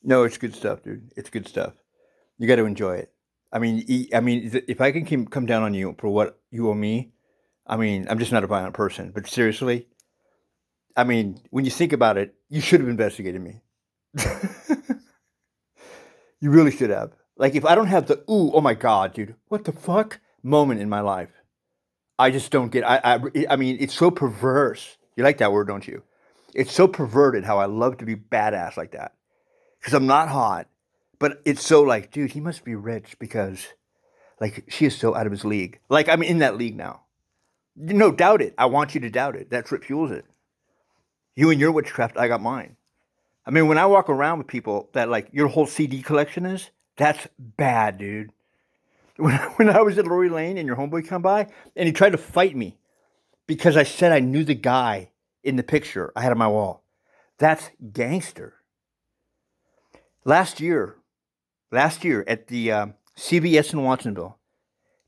No, it's good stuff, dude. It's good stuff. You got to enjoy it. If I can come down on you for what you owe me, I'm just not a violent person. But seriously, when you think about it, you should have investigated me. You really should have. Like, if I don't have the ooh, oh my god, dude, what the fuck moment in my life, I just don't get. It's so perverse. You like that word, don't you? It's so perverted how I love to be badass like that because I'm not hot, but it's so like, dude, he must be rich because like she is so out of his league. Like I'm in that league now. No, doubt it. I want you to doubt it. That's what fuels it. You and your witchcraft, I got mine. When I walk around with people that like your whole CD collection is, that's bad, dude. When I was at Lori Lane and your homeboy come by and he tried to fight me because I said I knew the guy in the picture I had on my wall. That's gangster. Last year, at the CBS in Watsonville,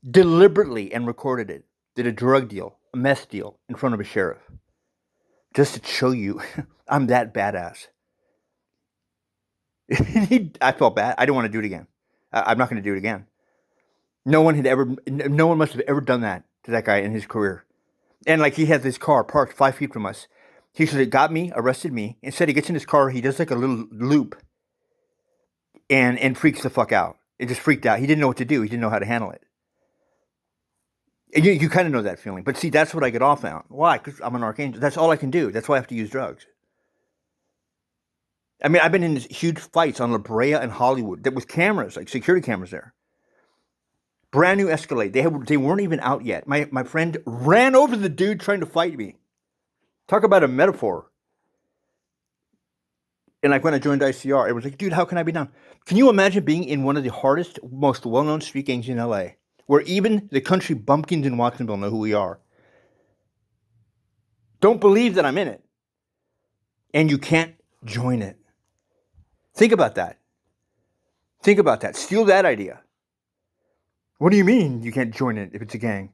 deliberately and recorded it, did a drug deal, a meth deal in front of a sheriff. Just to show you, I'm that badass. I felt bad. I didn't want to do it again. I'm not going to do it again. No one must have ever done that to that guy in his career. And like he had this car parked 5 feet from us. He should have got me, arrested me. Instead, he gets in his car, he does like a little loop and freaks the fuck out. It just freaked out. He didn't know what to do. He didn't know how to handle it. And you kind of know that feeling. But see, that's what I get off on. Why? Because I'm an archangel. That's all I can do. That's why I have to use drugs. I've been in these huge fights on La Brea and Hollywood that with cameras, like security cameras there. Brand new Escalade. They weren't even out yet. My friend ran over the dude trying to fight me. Talk about a metaphor. And like when I joined ICR, it was like, dude, how can I be down? Can you imagine being in one of the hardest, most well-known street gangs in LA, where even the country bumpkins in Watsonville know who we are? Don't believe that I'm in it. And you can't join it. Think about that. Think about that. Steal that idea. What do you mean you can't join it if it's a gang?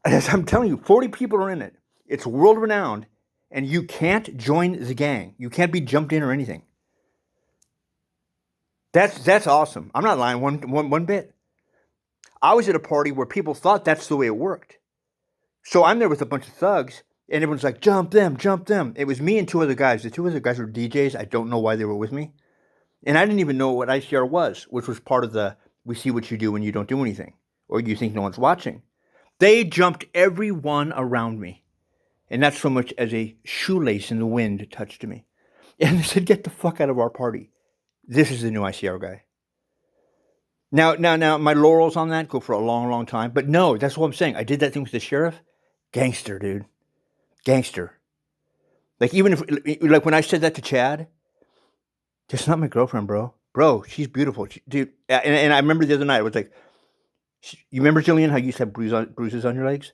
As I'm telling you, 40 people are in it. It's world renowned, and you can't join the gang. You can't be jumped in or anything. That's awesome. I'm not lying one bit. I was at a party where people thought that's the way it worked. So I'm there with a bunch of thugs, and everyone's like, jump them, jump them. It was me and two other guys. The two other guys were DJs. I don't know why they were with me. And I didn't even know what ICR was, which was part of the we see what you do when you don't do anything, or you think no one's watching. They jumped everyone around me. And not so much as a shoelace in the wind touched me. And they said, get the fuck out of our party. This is the new ICR guy. Now, my laurels on that go for a long, long time. But no, that's what I'm saying. I did that thing with the sheriff. Gangster, dude. Gangster. Like, even if, like, when I said that to Chad, that's not my girlfriend, bro. Bro, she's beautiful. Dude, and I remember the other night, I was like, you remember, Jillian, how you used to have bruises on your legs?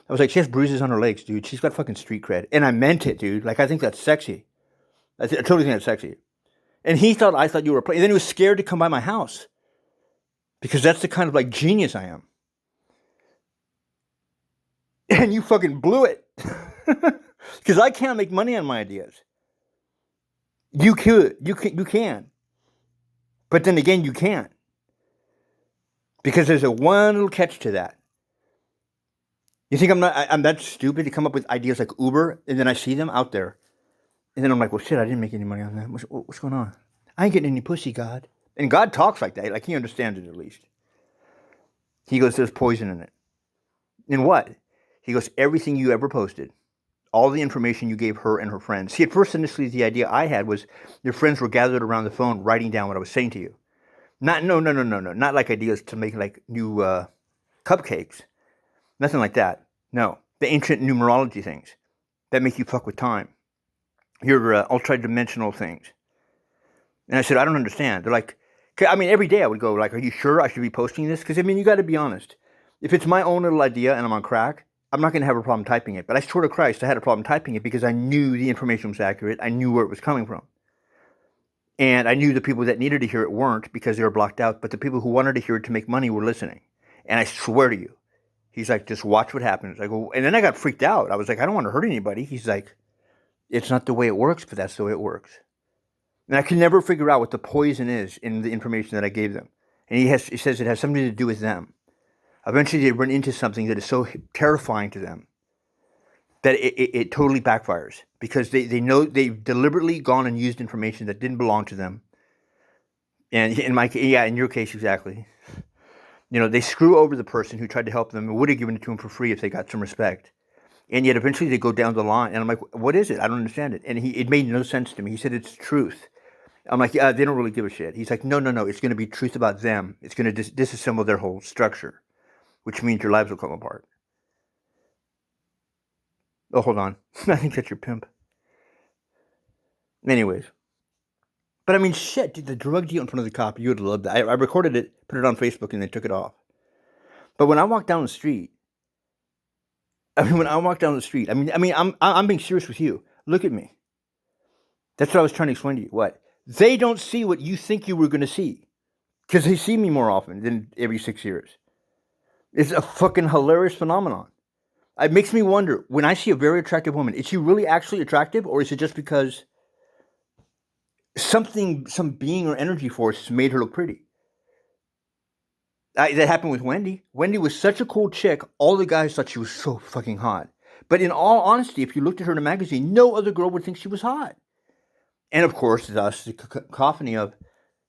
I was like, she has bruises on her legs, dude. She's got fucking street cred. And I meant it, dude. Like, I think that's sexy. I totally think that's sexy. And I thought you were playing. And then he was scared to come by my house. Because that's the kind of, like, genius I am. And you fucking blew it. Because I can't make money on my ideas. You could. You can. But then again, you can't. Because there's one little catch to that. You think I'm that stupid to come up with ideas like Uber, and then I see them out there, and then I'm like, well, shit, I didn't make any money on that. What's going on? I ain't getting any pussy, God. And God talks like that, like he understands it at least. He goes, there's poison in it. In what? He goes, everything you ever posted, all the information you gave her and her friends. See, at first, initially, the idea I had was your friends were gathered around the phone writing down what I was saying to you. No, not like ideas to make like new cupcakes. Nothing like that. No. The ancient numerology things that make you fuck with time. Your ultra-dimensional things. And I said, I don't understand. They're like, every day I would go like, are you sure I should be posting this? Because, you got to be honest. If it's my own little idea and I'm on crack, I'm not going to have a problem typing it. But I swear to Christ, I had a problem typing it because I knew the information was accurate. I knew where it was coming from. And I knew the people that needed to hear it weren't because they were blocked out. But the people who wanted to hear it to make money were listening. And I swear to you, he's like, just watch what happens. I go, and then I got freaked out. I was like, I don't want to hurt anybody. He's like, it's not the way it works, but that's the way it works. And I can never figure out what the poison is in the information that I gave them. And he says it has something to do with them. Eventually they run into something that is so terrifying to them that it totally backfires, because they know they've deliberately gone and used information that didn't belong to them. And in your case, exactly. They screw over the person who tried to help them and would have given it to him for free if they got some respect. And yet eventually they go down the line, and I'm like, what is it? I don't understand it. And it made no sense to me. He said it's truth. I'm like, yeah, they don't really give a shit. He's like, no, it's going to be truth about them. It's going to disassemble their whole structure, which means your lives will come apart. Oh, hold on. I think that's your pimp. Anyways. But I mean, shit, dude, the drug deal in front of the cop, you would love that. I recorded it, put it on Facebook, and they took it off. But when I walk down the street, I'm being serious with you. Look at me. That's what I was trying to explain to you. What? They don't see what you think you were going to see, because they see me more often than every 6 years. It's a fucking hilarious phenomenon. It makes me wonder, when I see a very attractive woman, is she really actually attractive, or is it just because some being or energy force made her look pretty? That happened with Wendy. Wendy was such a cool chick, all the guys thought she was so fucking hot. But in all honesty, if you looked at her in a magazine, no other girl would think she was hot. And of course, thus the cacophony of,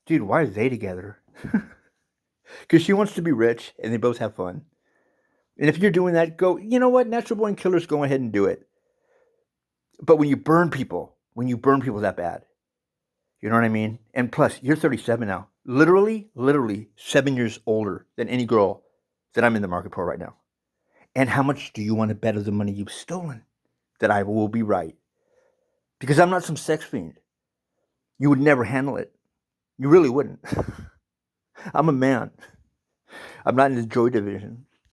dude, why are they together? Because she wants to be rich, and they both have fun. And if you're doing that, go, you know what, Natural Born Killers, go ahead and do it. But when you burn people that bad, you know what I mean? And plus, you're 37 now. Literally 7 years older than any girl that I'm in the market for right now. And how much do you want to bet of the money you've stolen that I will be right? Because I'm not some sex fiend. You would never handle it. You really wouldn't. I'm a man. I'm not in the joy division.